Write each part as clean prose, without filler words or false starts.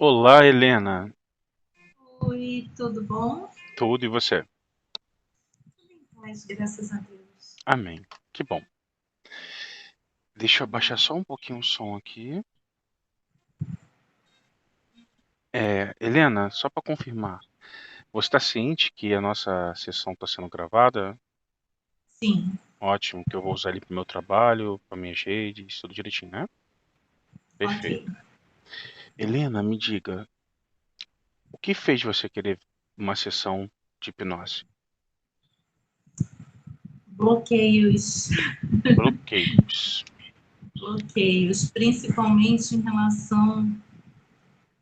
Olá, Helena. Oi, tudo bom? Tudo e você? Mas graças a Deus. Amém. Que bom. Deixa eu abaixar só um pouquinho o som aqui. Helena, só para confirmar, você está ciente que a nossa sessão está sendo gravada? Sim, Ótimo, que eu vou usar ele para o meu trabalho, para minhas redes, tudo direitinho, né? Perfeito. ok. Helena, me diga, o que fez você querer uma sessão de hipnose? Bloqueios, Bloqueios. bloqueios, principalmente em relação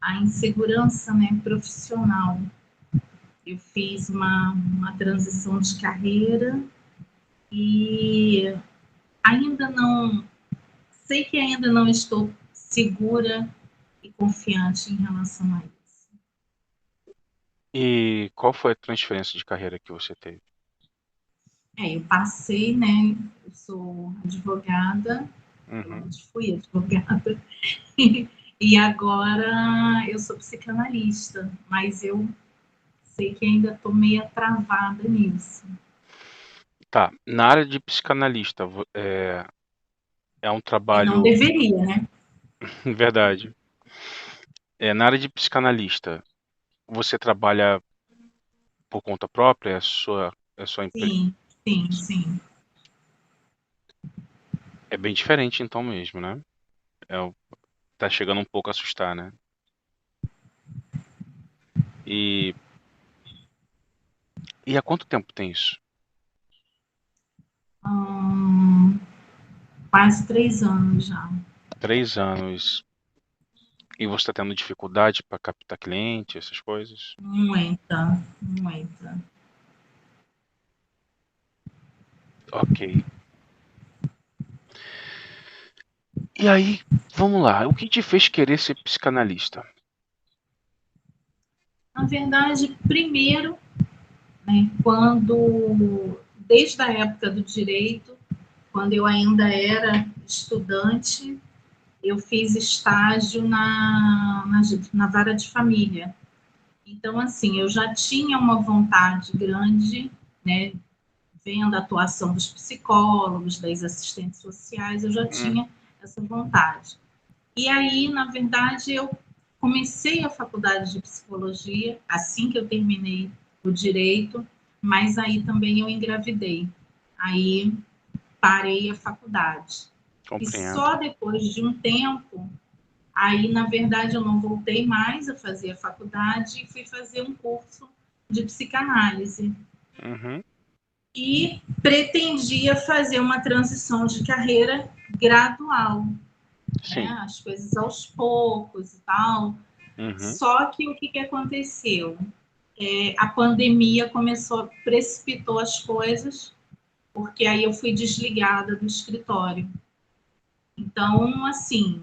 à insegurança, né, profissional. Eu fiz uma transição de carreira e ainda não, sei que ainda não estou segura e confiante em relação a isso. E qual foi a transferência de carreira que você teve? Eu passei, né, eu sou advogada, pelo Uhum. menos fui advogada. E agora eu sou psicanalista, mas eu sei que ainda estou meio travada nisso. Tá, na área de psicanalista, é um E não trabalho. deveria, né? Verdade. Na área de psicanalista, você trabalha por conta própria? É sua empresa? Sim, sim, sim. É bem diferente então mesmo, né? Tá chegando um pouco a assustar, né? E, e há quanto tempo tem isso? Hum, quase 3 anos já. 3 anos. E você está tendo dificuldade para captar cliente, essas coisas? Muita, muita. Ok. E aí, vamos lá. O que te fez querer ser psicanalista? Na verdade, primeiro, né, desde a época do direito, quando eu ainda era estudante, eu fiz estágio na vara de família. Então, assim, eu já tinha uma vontade grande, né, vendo a atuação dos psicólogos, das assistentes sociais, eu já Hum, tinha essa vontade. E aí, na verdade, eu comecei a faculdade de psicologia assim que eu terminei o direito, mas aí também eu engravidei. Aí parei a faculdade. E compreendo. só depois de um tempo, aí na verdade eu não voltei mais a fazer a faculdade e fui fazer um curso de psicanálise Uhum, e pretendia fazer uma transição de carreira gradual, né? sim. As coisas aos poucos e tal. Uhum, Só que o que, que aconteceu? A pandemia começou, precipitou as coisas, porque aí eu fui desligada do escritório. Então, assim,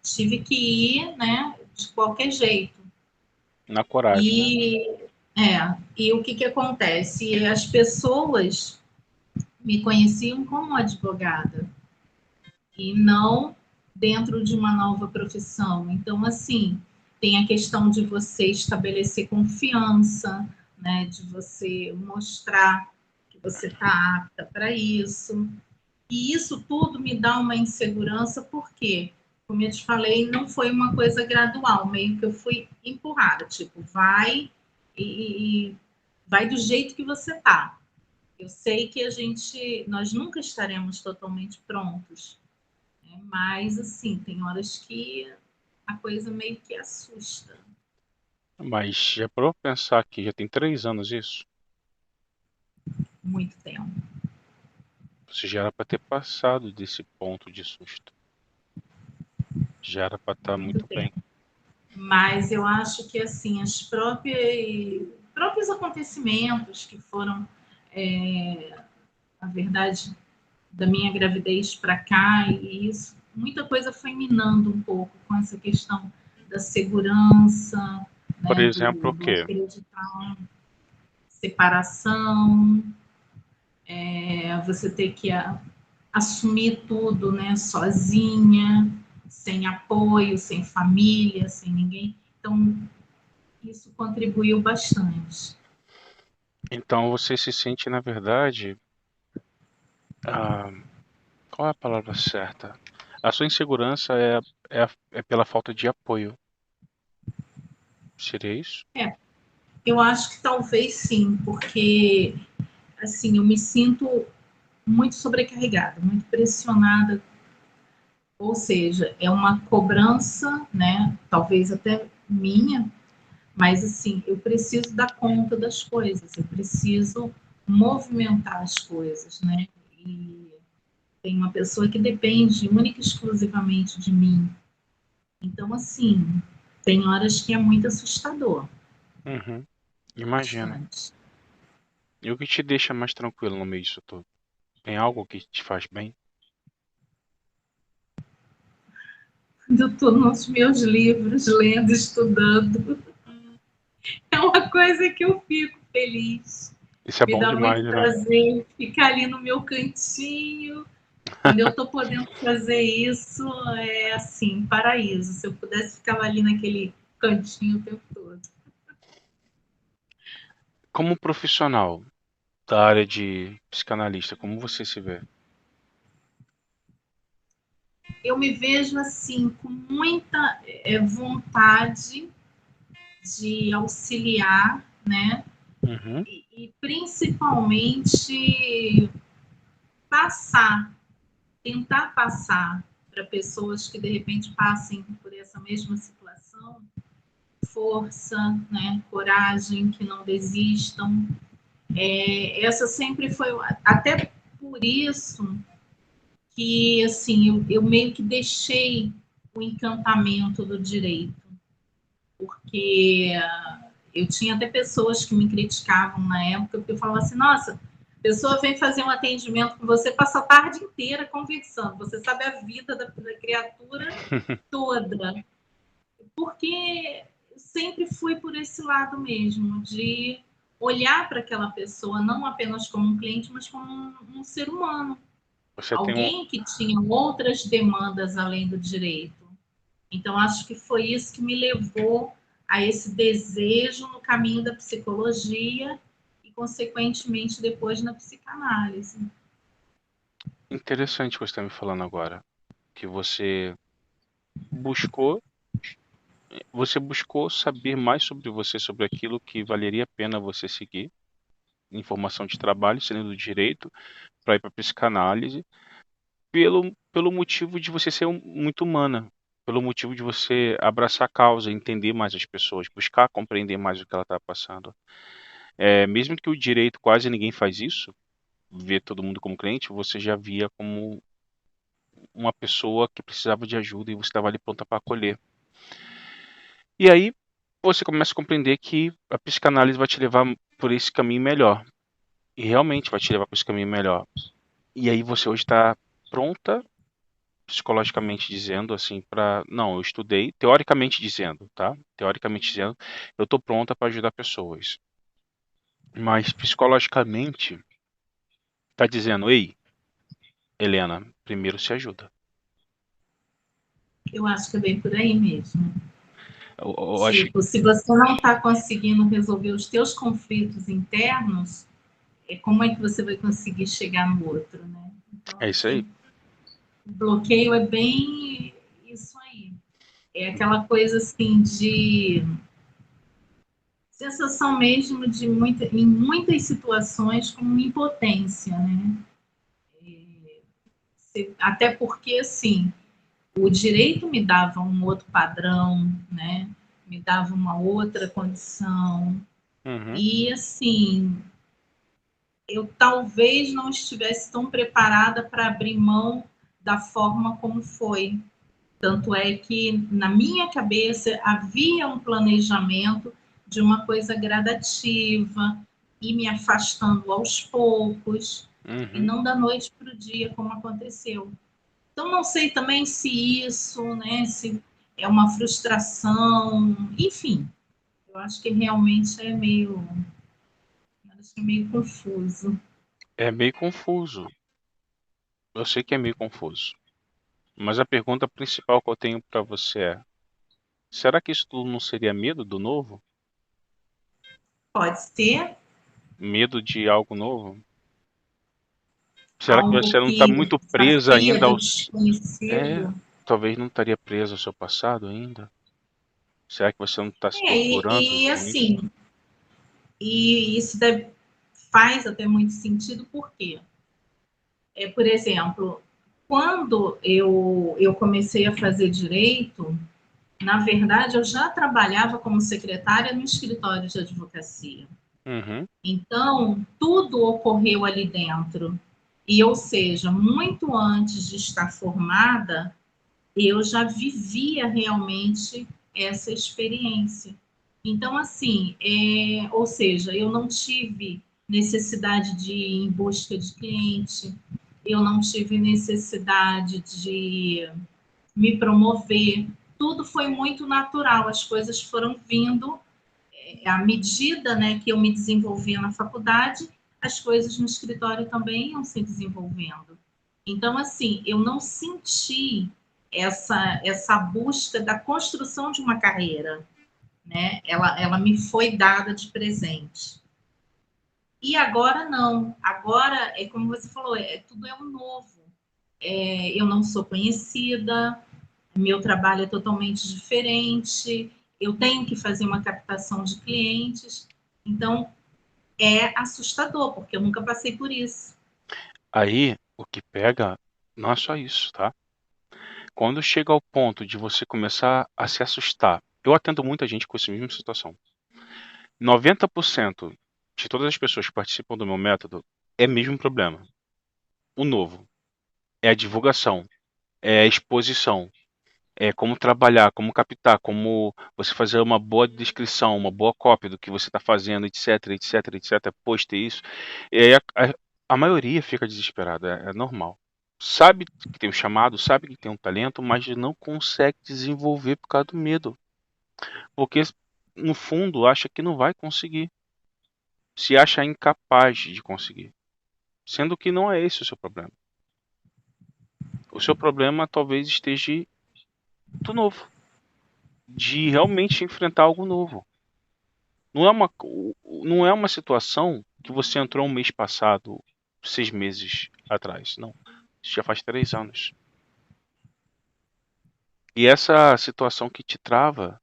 tive que ir, né, de qualquer jeito. na coragem, né? E o que, que acontece? As pessoas me conheciam como advogada e não dentro de uma nova profissão. Então, assim, tem a questão de você estabelecer confiança, né, de você mostrar que você está apta para isso. E isso tudo me dá uma insegurança, porque, como eu te falei, não foi uma coisa gradual, meio que eu fui empurrada, tipo, vai e vai do jeito que você tá. Eu sei que nós nunca estaremos totalmente prontos, né? Mas assim, tem horas que a coisa meio que assusta. Mas já parou pra pensar que já tem 3 anos isso? Muito tempo, Você já era para ter passado desse ponto de susto. Já era para estar muito muito bem. tempo. Mas eu acho que assim, próprios acontecimentos que foram, a verdade, da minha gravidez para cá, e isso, muita coisa foi minando um pouco com essa questão da segurança, Por né, exemplo, o do quê? acreditar, separação, você ter que assumir tudo, né, sozinha, sem apoio, sem família, sem ninguém. Então, isso contribuiu bastante. Então você se sente, na verdade, ah, qual é a palavra certa? A sua insegurança é pela falta de apoio. Seria isso? Eu acho que talvez sim, porque assim, eu me sinto muito sobrecarregada, muito pressionada, ou seja, é uma cobrança, né, talvez até minha, mas assim, eu preciso dar conta das coisas, eu preciso movimentar as coisas, né? E tem uma pessoa que depende única e exclusivamente de mim. Então, assim, tem horas que é muito assustador, Uhum. Imagino. bastante. E o que te deixa mais tranquilo no meio disso tudo? Tem algo que te faz bem? Eu estou nos meus livros, lendo, estudando. É uma coisa que eu fico feliz. Isso é Me bom dá demais, muito né? prazer ficar ali no meu cantinho. Quando eu estou podendo fazer isso, é assim, paraíso. Se eu pudesse ficar ali naquele cantinho o tempo todo. Como profissional da área de psicanalista, como você se vê? Eu me vejo assim, com muita vontade de auxiliar, né? Uhum. E principalmente passar, tentar passar para pessoas que de repente passem por essa mesma situação, força, né, coragem, que não desistam. Essa sempre foi, até por isso que assim eu meio que deixei o encantamento do direito, porque eu tinha até pessoas que me criticavam na época, porque eu falava assim, nossa, a pessoa vem fazer um atendimento com você, passa a tarde inteira conversando, você sabe a vida da criatura toda, porque eu sempre fui por esse lado mesmo, de olhar para aquela pessoa não apenas como um cliente, mas como um ser humano, Você tem um. alguém que tinha outras demandas além do direito. Então, acho que foi isso que me levou a esse desejo no caminho da psicologia e, consequentemente, depois na psicanálise. Interessante o que você está me falando agora. Que buscou, você buscou saber mais sobre você, sobre aquilo que valeria a pena você seguir, informação de trabalho, sendo do direito, para ir para psicanálise, pelo motivo de você ser muito humana, pelo motivo de você abraçar a causa, entender mais as pessoas, buscar compreender mais o que ela está passando. Mesmo que o direito quase ninguém faz isso, vê todo mundo como cliente, você já via como uma pessoa que precisava de ajuda e você estava ali pronta para acolher. E aí você começa a compreender que a psicanálise vai te levar por esse caminho melhor. E realmente vai te levar por esse caminho melhor. E aí você hoje está pronta, psicologicamente dizendo, assim, para. Não, eu estudei, teoricamente dizendo, tá? Teoricamente dizendo, eu estou pronta para ajudar pessoas. Mas psicologicamente, tá dizendo, ei, Helena, primeiro se ajuda. Eu acho que é bem por aí mesmo. Eu acho que Tipo, se você não está conseguindo resolver os teus conflitos internos, como é que você vai conseguir chegar no outro, né? Então, é isso aí. assim, o bloqueio é bem isso aí. É aquela coisa assim de sensação mesmo de em muitas situações como impotência, né? Até porque assim, o direito me dava um outro padrão, né? Me dava uma outra condição. Uhum. E assim, eu talvez não estivesse tão preparada para abrir mão da forma como foi. Tanto é que na minha cabeça havia um planejamento de uma coisa gradativa e me afastando aos poucos e Uhum. não da noite para o dia como aconteceu. Então não sei também se isso, né, se é uma frustração, enfim, eu acho que realmente acho que é meio confuso. É meio confuso. Eu sei que é meio confuso. Mas a pergunta principal que eu tenho para você é: Será que isso tudo não seria medo do novo? Pode ser Medo de algo novo? Será que algo você não está que muito presa desafia ainda do aos... É, desconhecido. talvez não estaria presa ao seu passado ainda. Será que você não está se É, torturando nisso? assim, e isso faz até muito sentido, por quê? Por exemplo, quando eu comecei a fazer direito, na verdade, eu já trabalhava como secretária no escritório de advocacia. Uhum. Então, tudo ocorreu ali dentro. E, ou seja, muito antes de estar formada, eu já vivia realmente essa experiência. Então, assim, ou seja, eu não tive necessidade de ir em busca de cliente, eu não tive necessidade de me promover, tudo foi muito natural, as coisas foram vindo à medida, né, que eu me desenvolvia na faculdade, as coisas no escritório também iam se desenvolvendo. Então, assim, eu não senti essa busca da construção de uma carreira, né? Ela me foi dada de presente. E agora não. Agora é como você falou, tudo é um novo. Eu não sou conhecida, meu trabalho é totalmente diferente, eu tenho que fazer uma captação de clientes. Então, é assustador, porque eu nunca passei por isso. Aí, o que pega não é só isso, tá? Quando chega ao ponto de você começar a se assustar, eu atendo muita gente com essa mesma situação. 90% de todas as pessoas que participam do meu método é o mesmo problema. O novo é a divulgação, é a exposição, é como trabalhar, como captar, como você fazer uma boa descrição, uma boa cópia do que você está fazendo, etc, etc, etc, poste isso. E aí a maioria fica desesperada, é normal. Sabe que tem um chamado, sabe que tem um talento, mas não consegue desenvolver por causa do medo. Porque, no fundo, acha que não vai conseguir. Se acha incapaz de conseguir. Sendo que não é esse o seu problema. O seu problema talvez esteja do novo. De realmente enfrentar algo novo. Não é uma situação que você entrou um mês passado, 6 meses atrás. Não. Isso já faz 3 anos. E essa situação que te trava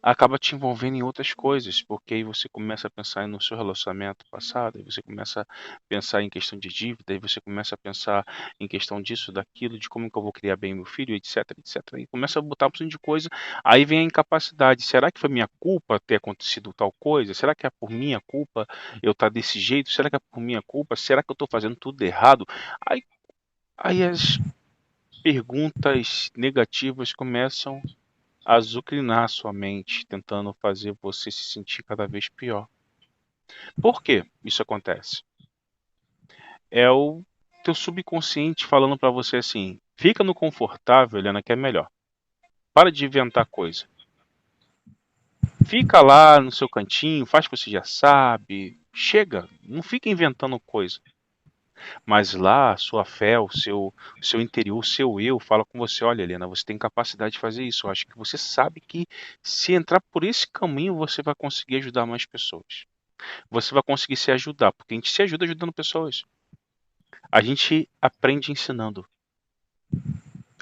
acaba te envolvendo em outras coisas, porque aí você começa a pensar no seu relacionamento passado, aí você começa a pensar em questão de dívida, aí você começa a pensar em questão disso, daquilo, de como que eu vou criar bem meu filho, etc, etc. E começa a botar um monte de coisa, aí vem a incapacidade. Será que foi minha culpa ter acontecido tal coisa? Será que é por minha culpa eu estar desse jeito? Será que é por minha culpa? Será que eu estou fazendo tudo errado? Aí as perguntas negativas começam azucrinar sua mente, tentando fazer você se sentir cada vez pior. Por que isso acontece? É o teu subconsciente falando para você assim: fica no confortável, Helena, que é melhor. Para de inventar coisa. Fica lá no seu cantinho, faz o que você já sabe. Chega, não fica inventando coisa. Mas lá, a sua fé, o seu interior, o seu eu fala com você: olha, Helena, você tem capacidade de fazer isso. Eu acho que você sabe que se entrar por esse caminho, você vai conseguir ajudar mais pessoas. Você vai conseguir se ajudar, porque a gente se ajuda ajudando pessoas. A gente aprende ensinando.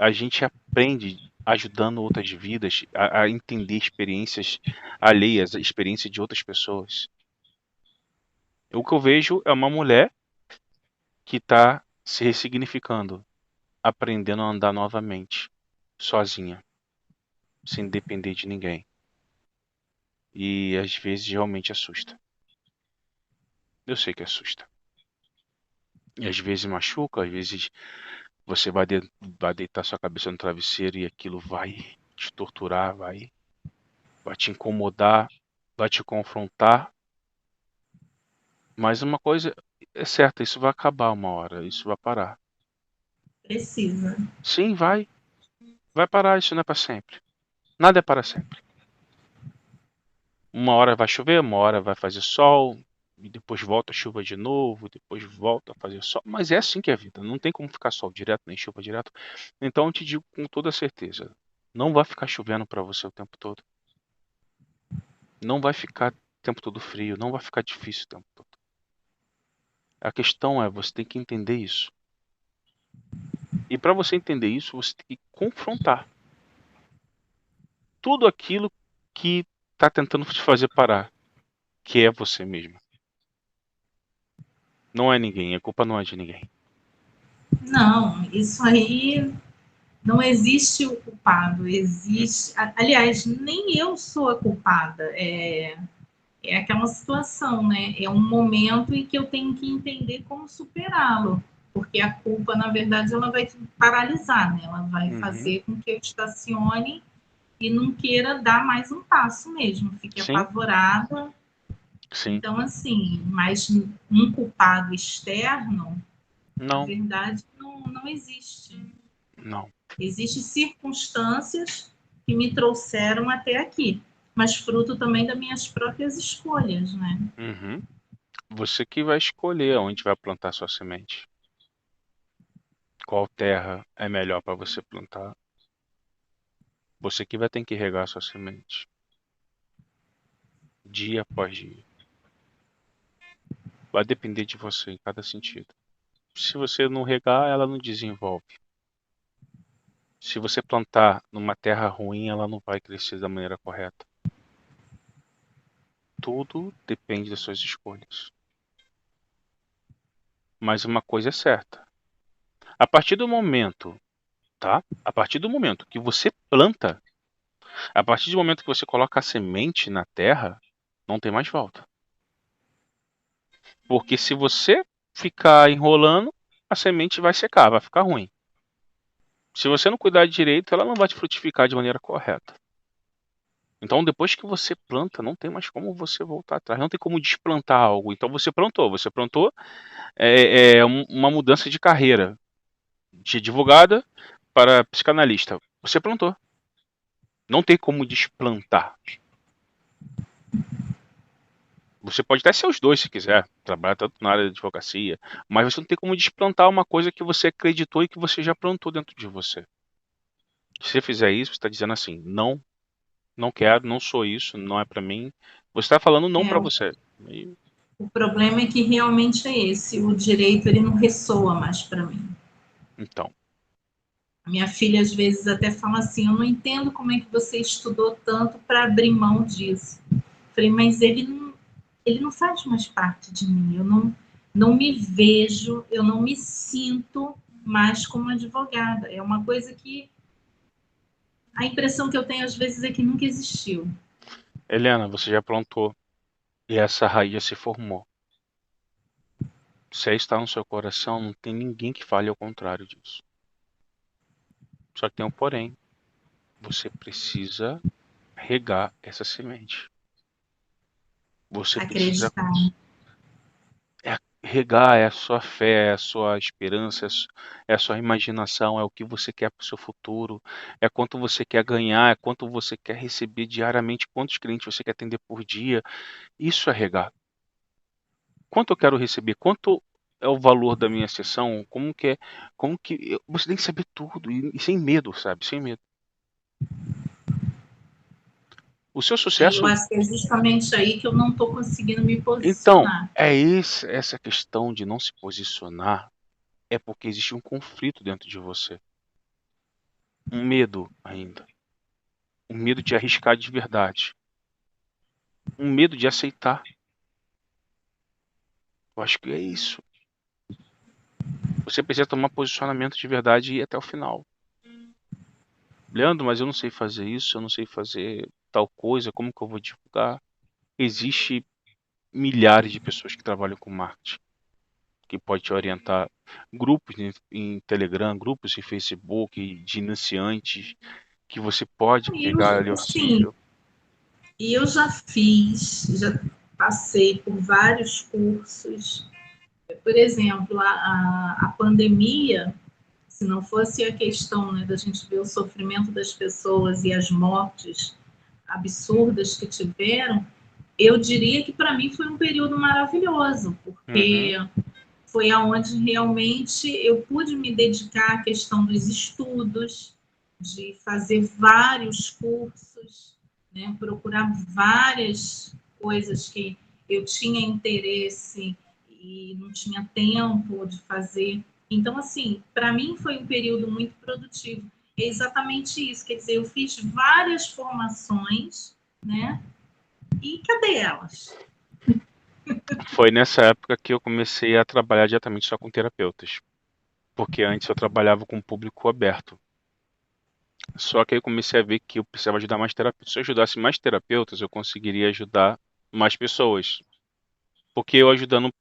A gente aprende ajudando outras vidas a entender experiências alheias, a experiência de outras pessoas. O que eu vejo é uma mulher que está se ressignificando, aprendendo a andar novamente, sozinha, sem depender de ninguém. E às vezes realmente assusta. Eu sei que assusta. E às vezes machuca, às vezes você vai deitar sua cabeça no travesseiro e aquilo vai te torturar, vai te incomodar, vai te confrontar. Mas uma coisa é certa, isso vai acabar uma hora, isso vai parar. Precisa. Sim, vai parar, isso não é para sempre. Nada é para sempre. Uma hora vai chover, uma hora vai fazer sol, e depois volta a chuva de novo, depois volta a fazer sol. Mas é assim que é a vida, não tem como ficar sol direto nem chuva direto. Então eu te digo com toda certeza, Não vai ficar chovendo para você o tempo todo. Não vai ficar o tempo todo frio. Não vai ficar difícil o tempo todo. A questão é, você tem que entender isso. E para você entender isso, você tem que confrontar tudo aquilo que está tentando te fazer parar, que é você mesmo. Não é ninguém, a culpa não é de ninguém. Não, isso aí não existe o culpado, existe. Aliás, nem eu sou a culpada. É aquela situação, né? É um momento em que eu tenho que entender como superá-lo, porque a culpa, na verdade, ela vai paralisar, né? Ela vai Uhum. fazer com que eu estacione e não queira dar mais um passo mesmo, fique Sim, apavorada. sim. Então, assim, mas um culpado externo, na Não, verdade, não existe. não. Existem circunstâncias que me trouxeram até aqui, mas fruto também das minhas próprias escolhas, né? Uhum. Você que vai escolher onde vai plantar sua semente. Qual terra é melhor para você plantar. Você que vai ter que regar sua semente. Dia após dia. Vai depender de você em cada sentido. Se você não regar, ela não desenvolve. Se você plantar numa terra ruim, ela não vai crescer da maneira correta. Tudo depende das suas escolhas. Mas uma coisa é certa. A partir do momento, tá? A partir do momento que você planta, a partir do momento que você coloca a semente na terra, não tem mais volta. Porque se você ficar enrolando, a semente vai secar, vai ficar ruim. Se você não cuidar direito, ela não vai te frutificar de maneira correta. Então, depois que você planta, não tem mais como você voltar atrás, não tem como desplantar algo. Então, você plantou uma mudança de carreira, de advogada para psicanalista. Você plantou. Não tem como desplantar. Você pode até ser os dois se quiser, trabalhar tanto na área da advocacia, mas você não tem como desplantar uma coisa que você acreditou e que você já plantou dentro de você. Se você fizer isso, você está dizendo assim, não, não quero, não sou isso, não é para mim. Você está falando não É, para você. E, o problema é que realmente é esse, o direito ele não ressoa mais para mim. então, A minha filha às vezes até fala assim, eu não entendo como é que você estudou tanto para abrir mão disso. Eu falei, mas ele não faz mais parte de mim, eu não me vejo, eu não me sinto mais como advogada. É uma coisa que a impressão que eu tenho às vezes é que nunca existiu. Helena, você já plantou e essa raiz já se formou. Se aí está no seu coração, não tem ninguém que fale ao contrário disso. Só que tem um porém. Você precisa regar essa semente. Você precisa Acreditar. regar, é a sua fé, é a sua esperança, é a sua imaginação, é o que você quer para o seu futuro, é quanto você quer ganhar, é quanto você quer receber diariamente, quantos clientes você quer atender por dia. Isso é regar. Quanto eu quero receber? Quanto é o valor da minha sessão? Você tem que saber tudo e sem medo, sabe? Sem medo. O seu Aí eu sucesso, acho que é justamente aí que eu não estou conseguindo me então, posicionar. essa questão de não se posicionar é porque existe um conflito dentro de você, um medo ainda, um medo de arriscar de verdade, um medo de aceitar. Eu acho que é isso. Você precisa tomar posicionamento de verdade e ir até o final. Leandro, mas eu não sei fazer isso, eu não sei fazer tal coisa, como que eu vou divulgar? Existe milhares de pessoas que trabalham com marketing, que pode te orientar. Grupos em Telegram, grupos em Facebook de iniciantes, que você pode E eu, pegar ali o assim, auxílio. eu já fiz, já passei por vários cursos. Por exemplo, a pandemia, se não fosse a questão, né, da gente ver o sofrimento das pessoas e as mortes absurdas que tiveram, eu diria que para mim foi um período maravilhoso, Uhum, porque foi aonde realmente eu pude me dedicar à questão dos estudos, de fazer vários cursos, né, procurar várias coisas que eu tinha interesse e não tinha tempo de fazer. Então, assim, para mim foi um período muito produtivo. É exatamente isso, quer dizer, eu fiz várias formações, né? E cadê elas? Foi nessa época que eu comecei a trabalhar diretamente só com terapeutas, porque antes eu trabalhava com público aberto. Só que aí eu comecei a ver que eu precisava ajudar mais terapeutas. Se eu ajudasse mais terapeutas, eu conseguiria ajudar mais pessoas. Porque eu ajudando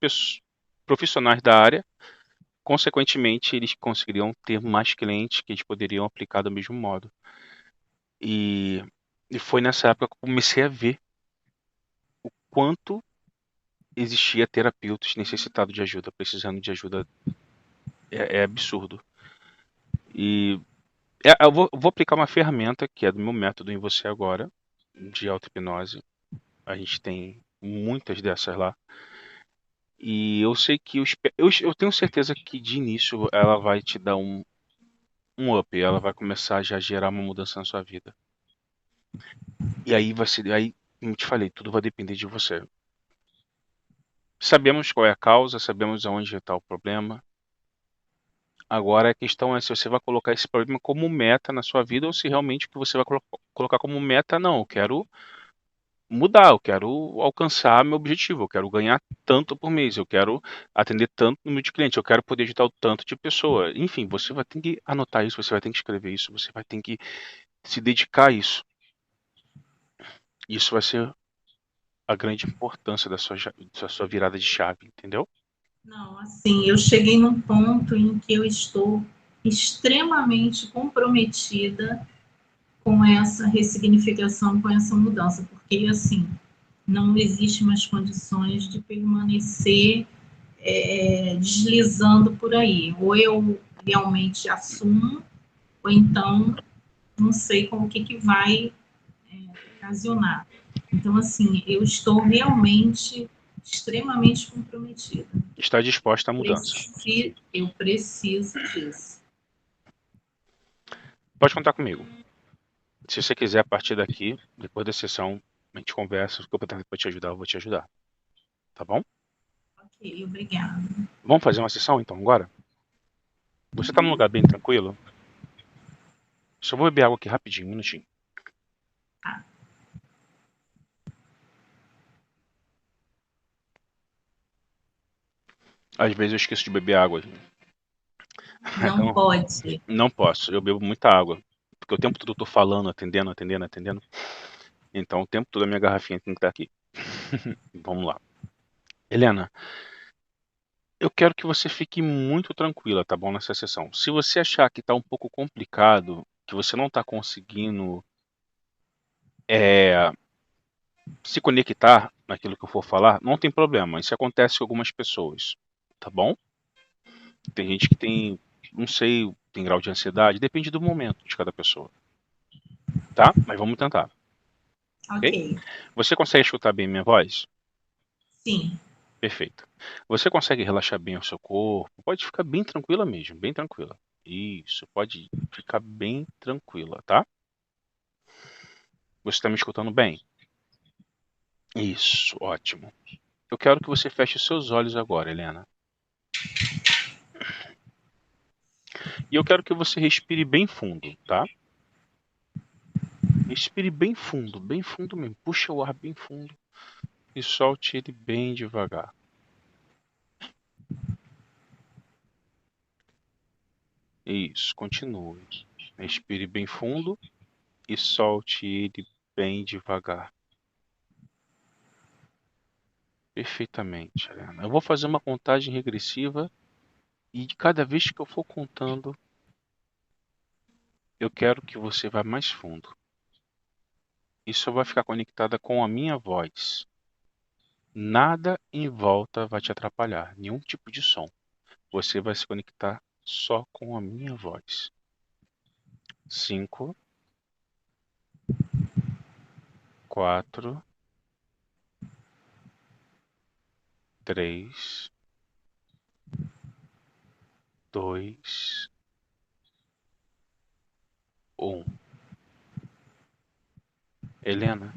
profissionais da área, consequentemente, eles conseguiriam ter mais clientes que eles poderiam aplicar do mesmo modo. E, e foi nessa época que eu comecei a ver quanto existia terapeutas necessitados de ajuda, precisando de ajuda. É absurdo. E eu vou aplicar uma ferramenta que é do meu método em você agora, de auto-hipnose. A gente tem muitas dessas lá. E eu sei que eu tenho certeza que de início ela vai te dar um up, ela vai começar já a gerar uma mudança na sua vida. E aí vai ser, aí, como eu te falei, tudo vai depender de você. Sabemos qual é a causa, sabemos aonde está o problema. Agora a questão é se você vai colocar esse problema como meta na sua vida ou se realmente o que você vai colocar como meta, não, eu quero mudar, eu quero alcançar meu objetivo, eu quero ganhar tanto por mês, eu quero atender tanto número de clientes, eu quero poder ajudar o tanto de pessoa. Enfim, você vai ter que anotar isso, você vai ter que escrever isso, você vai ter que se dedicar a isso. Isso vai ser a grande importância da sua virada de chave, entendeu? Não, assim, eu cheguei num ponto em que eu estou extremamente comprometida com essa ressignificação, com essa mudança, porque, assim, não existe mais condições de permanecer deslizando por aí. Ou eu realmente assumo, ou então não sei como que vai ocasionar. Então, assim, eu estou realmente extremamente comprometida. Está disposta à mudança. Eu preciso disso. Pode contar comigo. Se você quiser, a partir daqui, depois da sessão, a gente conversa, o que eu puder te ajudar, eu vou te ajudar. Tá bom? Ok, obrigada. Vamos fazer uma sessão então agora? Você tá num lugar bem tranquilo? Só vou beber água aqui rapidinho, um minutinho. Tá. Às vezes eu esqueço de beber água. Não Então, pode. não posso. Eu bebo muita água. Porque o tempo todo eu tô falando, atendendo, atendendo, atendendo. Então, o tempo todo a minha garrafinha tem que estar aqui. Vamos lá. Helena, eu quero que você fique muito tranquila, tá bom, nessa sessão. Se você achar que tá um pouco complicado, que você não tá conseguindo é, se conectar naquilo que eu for falar, não tem problema. Isso acontece com algumas pessoas, tá bom? Tem gente que tem, não sei, tem grau de ansiedade, depende do momento de cada pessoa, tá? Mas vamos tentar, ok? Ok. Você consegue escutar bem minha voz? Sim. Perfeito. Você consegue relaxar bem o seu corpo? Pode ficar bem tranquila mesmo, bem tranquila. Isso, pode ficar bem tranquila, tá? Você está me escutando bem? Isso, ótimo. Eu quero que você feche os seus olhos agora, Helena. E eu quero que você respire bem fundo, tá? Respire bem fundo mesmo. Puxa o ar bem fundo e solte ele bem devagar. Isso, continue. Respire bem fundo e solte ele bem devagar. Perfeitamente, Helena. Eu vou fazer uma contagem regressiva e de cada vez que eu for contando, eu quero que você vá mais fundo. Isso vai ficar conectada com a minha voz. Nada em volta vai te atrapalhar, nenhum tipo de som. Você vai se conectar só com a minha voz. 5, 4, 3, 2, Um. Helena,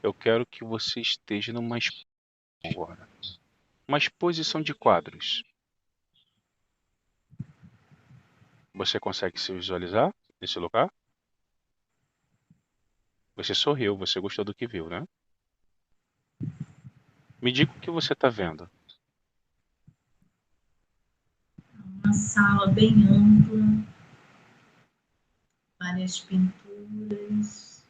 eu quero que você esteja numa exposição agora. Uma exposição de quadros. Você consegue se visualizar nesse lugar? Você sorriu, você gostou do que viu, né? Me diga o que você está vendo. Uma sala bem ampla, várias pinturas,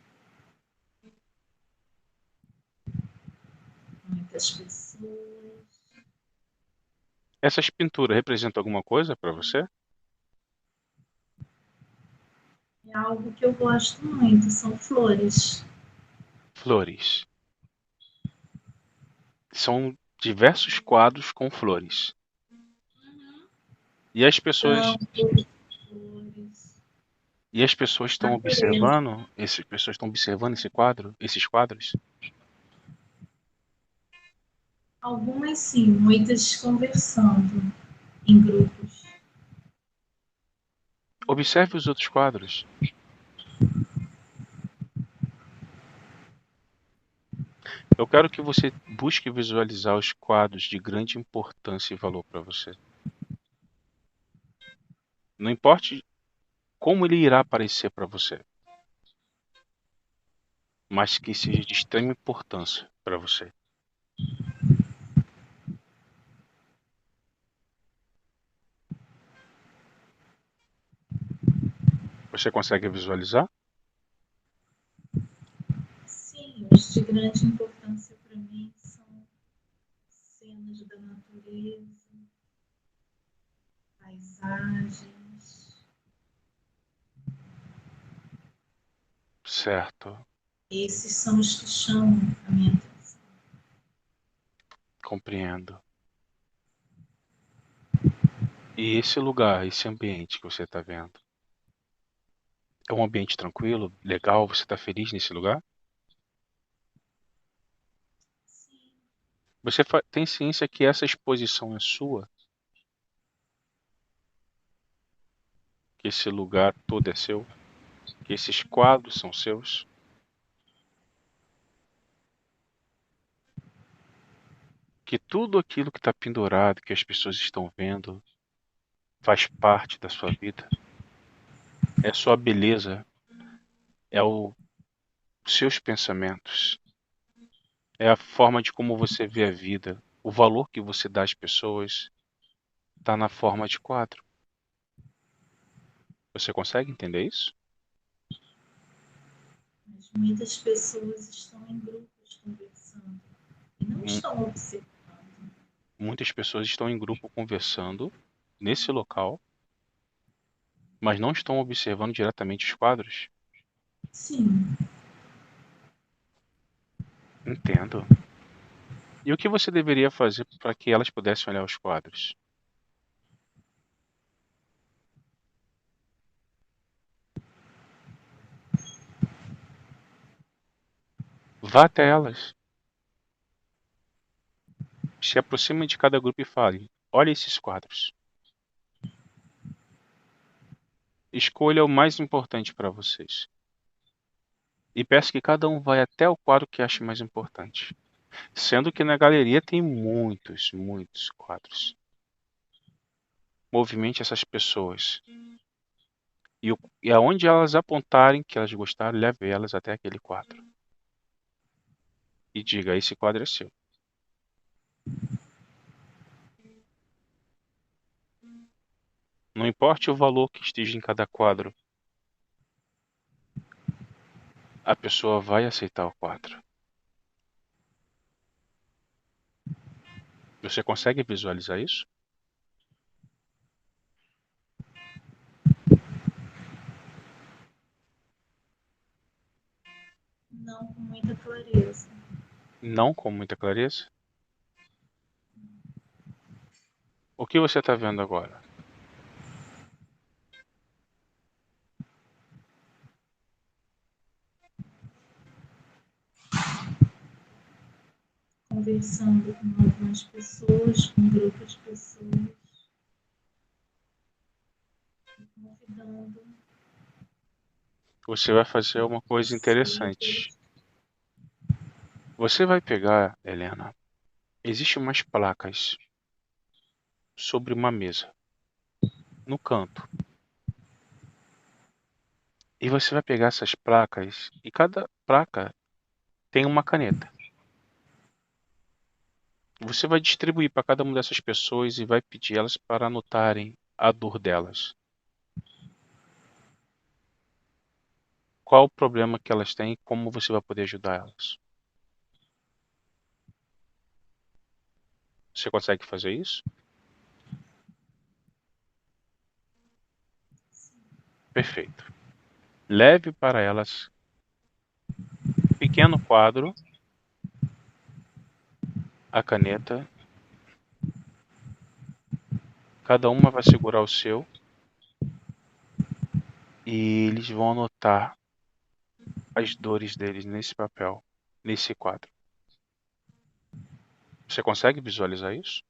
muitas pessoas. Essas pinturas representam alguma coisa para você? É algo que eu gosto muito, são flores. Flores. São diversos quadros com flores. E as pessoas Campos, flores, e as pessoas estão natureza. observando, essas pessoas estão observando esse quadro, esses quadros. Algumas sim, muitas conversando em grupos. Observe os outros quadros. Eu quero que você busque visualizar os quadros de grande importância e valor para você. Não importe como ele irá aparecer para você, mas que seja de extrema importância para você. Você consegue visualizar? Sim, os de grande importância para mim são cenas da natureza, paisagens. Certo, Esses são os que chamam a minha atenção. compreendo. E esse lugar, esse ambiente que você está vendo, é um ambiente tranquilo, legal? Você está feliz nesse lugar? Sim, Você tem ciência que essa exposição é sua? Que esse lugar todo é seu? Que esses quadros são seus? Que tudo aquilo que está pendurado, que as pessoas estão vendo, faz parte da sua vida? É a sua beleza? É os seus pensamentos? É a forma de como você vê a vida? O valor que você dá às pessoas está na forma de quadro. Você consegue entender isso? mas muitas pessoas estão em grupos conversando e não Hum, estão observando. Muitas pessoas estão em grupo conversando nesse local, mas não estão observando diretamente os quadros. Sim, Entendo. E o que você deveria fazer para que elas pudessem olhar os quadros? Vá até elas. Se aproxime de cada grupo e fale: olha esses quadros. Escolha o mais importante para vocês. E peço que cada um vá até o quadro que ache mais importante. Sendo que na galeria tem muitos, muitos quadros. Movimente essas pessoas. E aonde elas apontarem que elas gostaram, leve elas até aquele quadro. E diga: esse quadro é seu. Não importe o valor que esteja em cada quadro, a pessoa vai aceitar o quadro. Você consegue visualizar isso? não com muita clareza. Não com muita clareza? O que você está vendo agora? Conversando com algumas pessoas, com um grupo de pessoas, convidando. você vai fazer uma coisa interessante. Você vai pegar, Helena, existem umas placas sobre uma mesa, no canto. E você vai pegar essas placas e cada placa tem uma caneta. Você vai distribuir para cada uma dessas pessoas e vai pedir elas para anotarem a dor delas. Qual o problema que elas têm e como você vai poder ajudar elas. Você consegue fazer isso? Perfeito. Leve para elas um pequeno quadro, a caneta. Cada uma vai segurar o seu e eles vão anotar as dores deles nesse papel, nesse quadro. Você consegue visualizar isso?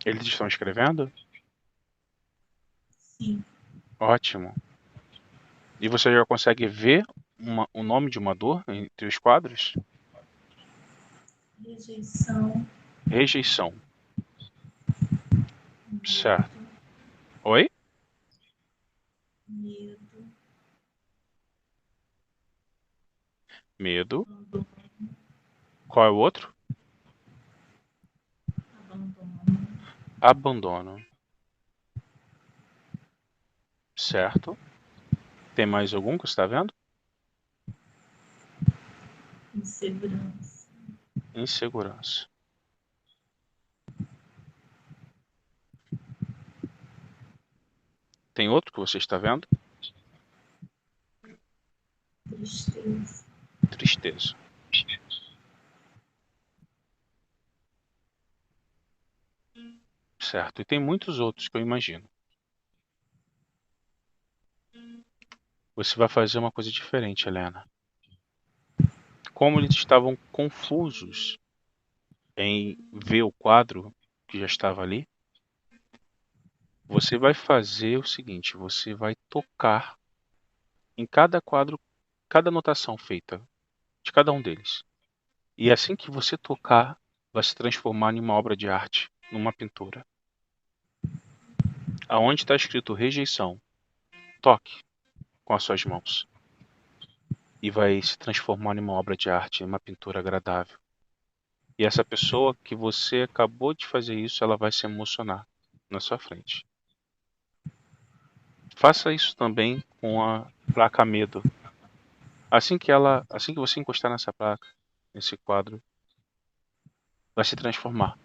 Eles estão escrevendo? Sim. Ótimo. E você já consegue ver o nome de uma dor entre os quadros? Rejeição. Rejeição. Medo. Certo. Oi? Medo. Medo. Abandono. Qual é o outro? Abandono. Abandono. Certo. Tem mais algum que você está vendo? Insegurança. Insegurança. Tem outro que você está vendo? Tristeza. Tristeza. Certo. E tem muitos outros que eu imagino. Você vai fazer uma coisa diferente, Helena. Como eles estavam confusos em ver o quadro que já estava ali, você vai fazer o seguinte: você vai tocar em cada quadro, cada anotação feita de cada um deles. E assim que você tocar, vai se transformar em uma obra de arte, numa pintura. Aonde está escrito rejeição, toque com as suas mãos. E vai se transformar em uma obra de arte, em uma pintura agradável. E essa pessoa que você acabou de fazer isso, ela vai se emocionar na sua frente. Faça isso também com a placa medo. Assim que você encostar nessa placa, nesse quadro, vai se transformar.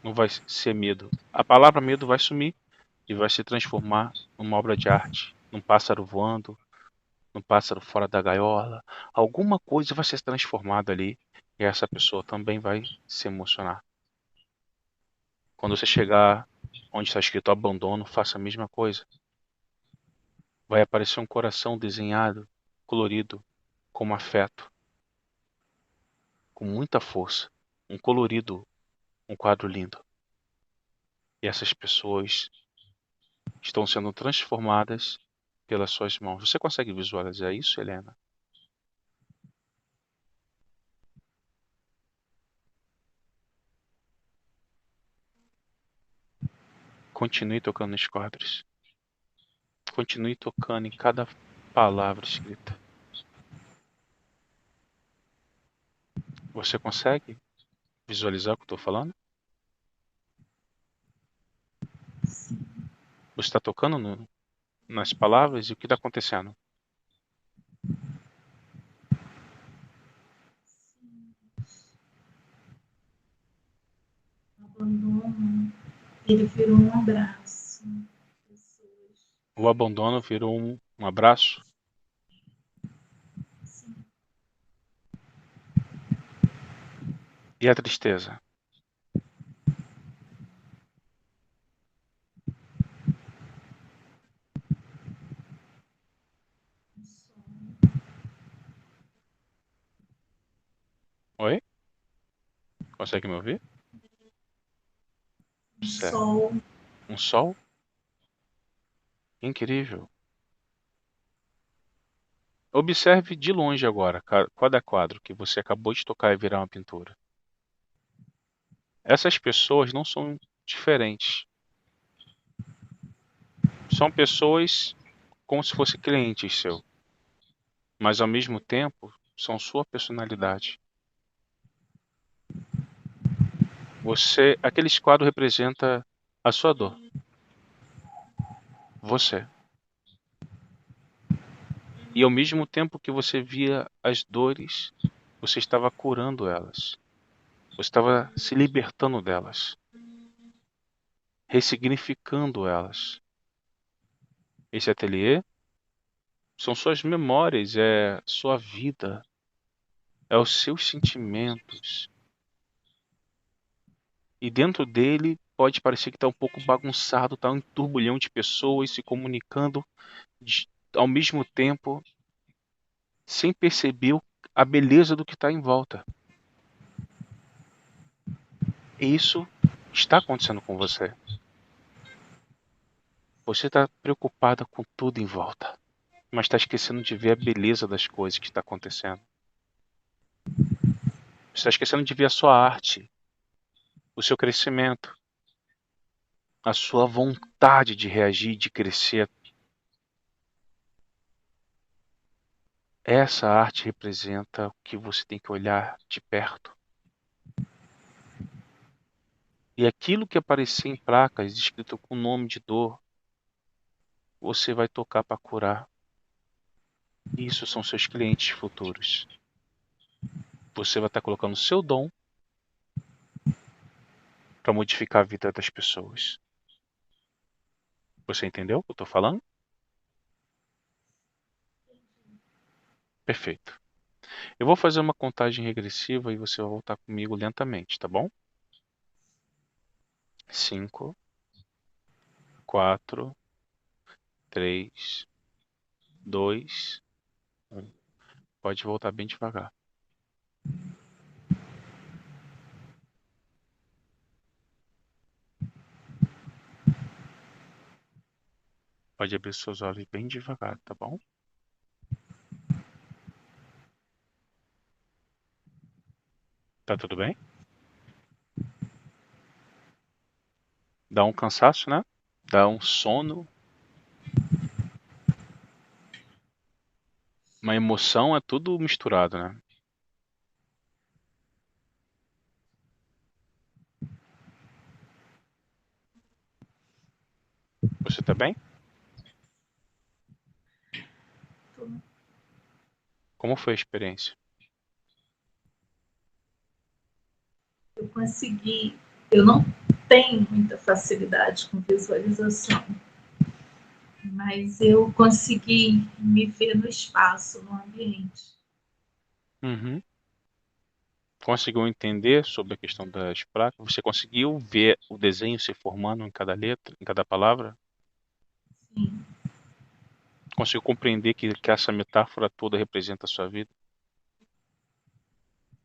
Não vai ser medo. A palavra medo vai sumir e vai se transformar numa obra de arte, num pássaro voando, num pássaro fora da gaiola. Alguma coisa vai ser transformada ali e essa pessoa também vai se emocionar. Quando você chegar onde está escrito abandono, faça a mesma coisa. Vai aparecer um coração desenhado, colorido, com afeto, com muita força. Um colorido, um quadro lindo. E essas pessoas estão sendo transformadas pelas suas mãos. Você consegue visualizar isso, Helena? Continue tocando nos quadros. Continue tocando em cada palavra escrita. Você consegue visualizar o que eu estou falando? Sim. Você está tocando nas palavras e o que está acontecendo? Abandono. Ele virou um abraço. Pessoas. O abandono virou um abraço? Sim. E a tristeza? Um sol. Oi? Consegue me ouvir? Um Certo. sol. Um sol? Incrível. Observe de longe agora, cada quadro que você acabou de tocar e virar uma pintura. Essas pessoas não são diferentes. São pessoas como se fossem clientes seu, mas ao mesmo tempo são sua personalidade. Aqueles quadros representam a sua dor. Você. E ao mesmo tempo que você via as dores, você estava curando elas. Você estava se libertando delas, ressignificando elas. Esse ateliê são suas memórias, é sua vida, é os seus sentimentos. E dentro dele pode parecer que está um pouco bagunçado, está um turbulhão de pessoas se comunicando ao mesmo tempo, sem perceber a beleza do que está em volta. E isso está acontecendo com você. Você está preocupada com tudo em volta, mas está esquecendo de ver a beleza das coisas que está acontecendo. Você está esquecendo de ver a sua arte, o seu crescimento, a sua vontade de reagir, de crescer. Essa arte representa o que você tem que olhar de perto. E aquilo que aparecer em placas escrito com nome de dor, você vai tocar para curar. Isso são seus clientes futuros. Você vai estar colocando o seu dom para modificar a vida das pessoas. Você entendeu o que eu estou falando? Perfeito. Eu vou fazer uma contagem regressiva e você vai voltar comigo lentamente, tá bom? 5, 4, 3, 2, 1. Pode voltar bem devagar. Pode abrir seus olhos bem devagar, tá bom? Tá tudo bem? Dá um cansaço, né? Dá um sono. Uma emoção, é tudo misturado, né? Você tá bem? Como foi a experiência? Eu consegui. Eu não tenho muita facilidade com visualização, mas eu consegui me ver no espaço, no ambiente. Uhum. Conseguiu entender sobre a questão das placas? Você conseguiu ver o desenho se formando em cada letra, em cada palavra? Sim. Conseguiu compreender que essa metáfora toda representa a sua vida?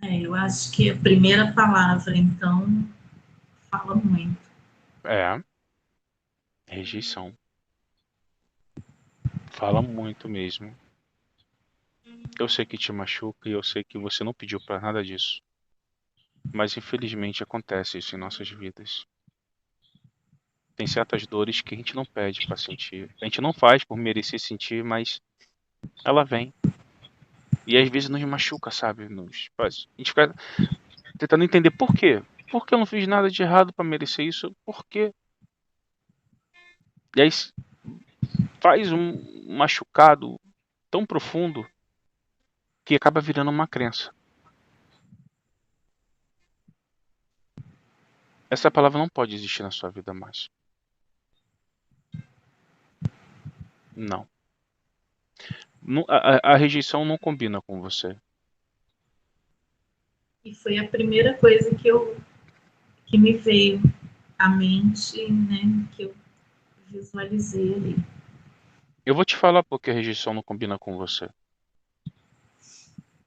Eu acho que a primeira palavra, então, fala muito. É, rejeição. Fala muito mesmo. Eu sei que te machuca e eu sei que você não pediu pra nada disso. Mas infelizmente acontece isso em nossas vidas. Tem certas dores que a gente não pede pra sentir. A gente não faz por merecer sentir, mas ela vem. E às vezes nos machuca, sabe? A gente fica tentando entender por quê. Por que eu não fiz nada de errado pra merecer isso? Por quê? E aí faz um machucado tão profundo que acaba virando uma crença. Essa palavra não pode existir na sua vida mais. Não. A rejeição não combina com você. E foi a primeira coisa que me veio à mente, né, que eu visualizei ali. Eu vou te falar porque a rejeição não combina com você.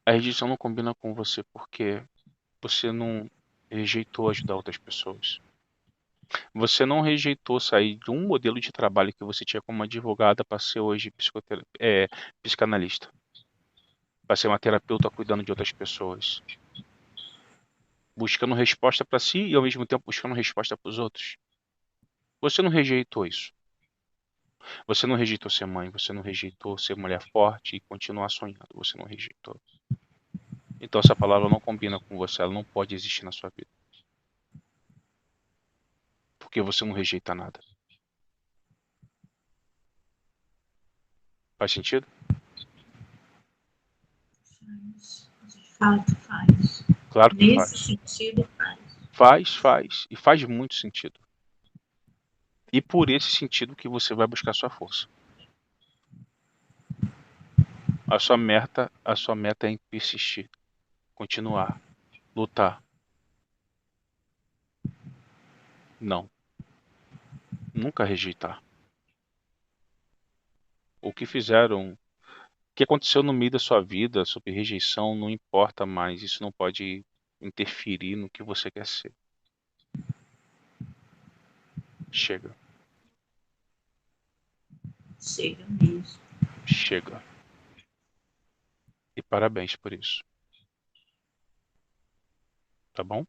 A rejeição não combina com você porque você não rejeitou ajudar outras pessoas. Você não rejeitou sair de um modelo de trabalho que você tinha como advogada para ser hoje psicanalista, para ser uma terapeuta cuidando de outras pessoas, buscando resposta para si e ao mesmo tempo buscando resposta para os outros. Você não rejeitou isso. Você não rejeitou ser mãe, você não rejeitou ser mulher forte e continuar sonhando. Você não rejeitou. Então essa palavra não combina com você, ela não pode existir na sua vida. Porque você não rejeita nada. Faz sentido? Faz. De fato, faz. Claro que Nesse faz. sentido, faz. Faz. E faz muito sentido. E por esse sentido que você vai buscar sua força. A sua meta é persistir, continuar, lutar. Não, nunca rejeitar. O que fizeram, o que aconteceu no meio da sua vida sobre rejeição não importa mais. Isso não pode interferir no que você quer ser. Chega, Chega mesmo. chega. E parabéns por isso. Tá bom?